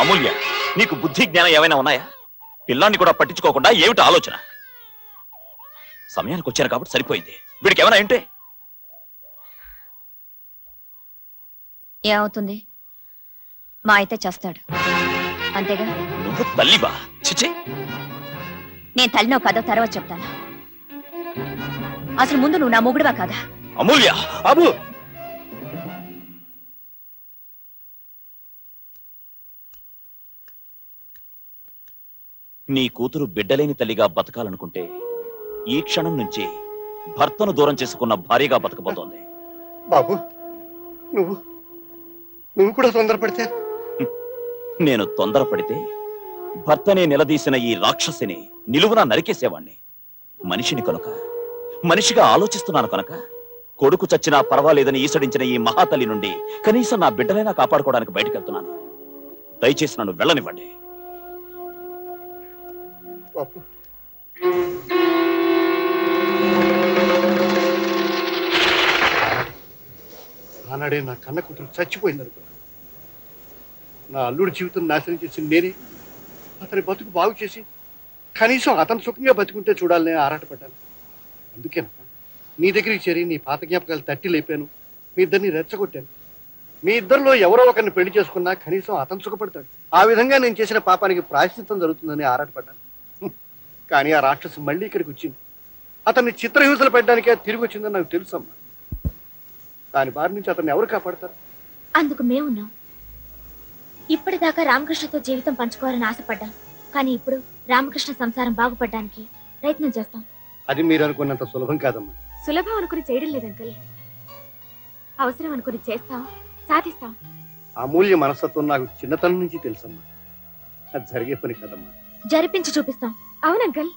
అమూల్య, నీకు బుద్ధి జ్ఞానం ఏమైనా ఉన్నాయా? పిల్లాన్ని కూడా పట్టించుకోకుండా ఏమిటి ఆలోచన? సమయానికి వచ్చాను కాబట్టి సరిపోయింది. వీడికి ఏమైనా ఏంటే ఏమవుతుంది? మా అయితే చేస్తాడు అంతేగా. నువ్వు తల్లివా? చిచి, నేను తల్లినో కథ తర్వాత చెప్తాను. అసలు ముందు నువ్వు నా మొగుడువా కాదా? అమూల్య! బాబు, నీ కూతురు బిడ్డలేని తల్లిగా బతకాలనుకుంటే ఈ క్షణం నుంచి భర్తను దూరం చేసుకున్న భార్యగా బతకబోతోంది. బాబు, నువ్వు నువ్వు కూడా తొందరపడితే నేను తొందరపడితే భర్తనే నిలదీసిన ఈ రాక్షసిని నిలువున నరికేసేవాణ్ణి. మనిషిని కనుక, మనిషిగా ఆలోచిస్తున్నాను కనుక కొడుకు చచ్చినా పర్వాలేదని ఈసడించిన ఈ మహాతల్లి నుండి కనీసం నా బిడ్డలైనా కాపాడుకోవడానికి బయటకెళ్తున్నాను. దయచేసి నన్ను వెళ్ళనివ్వండి. బాబు, ఆనాడే నా కన్న కూతురు చచ్చిపోయింది అనుకో. నా అల్లుడి జీవితం నాశనం చేసింది నేనే. అతని బతుకు బాగు చేసి కనీసం అతను సుఖంగా బతుకుంటే చూడాలని ఆరాటపడ్డాను. అందుకేనా నీ దగ్గరికి చేరి నీ పాత జ్ఞాపకాలు తట్టి లేపాను. మీ ఇద్దరిని రెచ్చగొట్టాను. మీ ఇద్దరిలో ఎవరో ఒకరిని పెళ్లి చేసుకున్నా కనీసం అతను సుఖపడతాడు. ఆ విధంగా నేను చేసిన పాపానికి ప్రాయశ్చిత్తం జరుగుతుందని ఆరాటపడ్డాను. కానీ ఆ రాక్షసు మళ్ళీ ఇక్కడికి వచ్చింది. అతన్ని చిత్రహింసలు పెట్టడానికే తిరిగి వచ్చిందని నాకు తెలుసమ్మా. దాని బారి నుంచి అతన్ని ఎవరు కాపాడతారు? అందుకు మేమున్నాం. ఇప్పటిదాకా రామకృష్ణతో జీవితం పంచుకోవాలని ఆశపడ్డాం. కానీ ఇప్పుడు రామకృష్ణ సంసారం బాగుపడడానికి ప్రయత్నం చేస్తాం. అది మీరు అనుకున్నంత సులభం కాదమ్మా. సులభం అనుకుని చేయడం లేదు అంకుల్. అవసరం అనుకుని చేస్తాం, సాధిస్తాం. అమూల్య మనస్తత్వం నాకు చిన్నతనం నుంచి తెలుసమ్మా. అది జరిగే పని కాదమ్మా. జరిపించి చూపిస్తాం. అవును అంకుల్.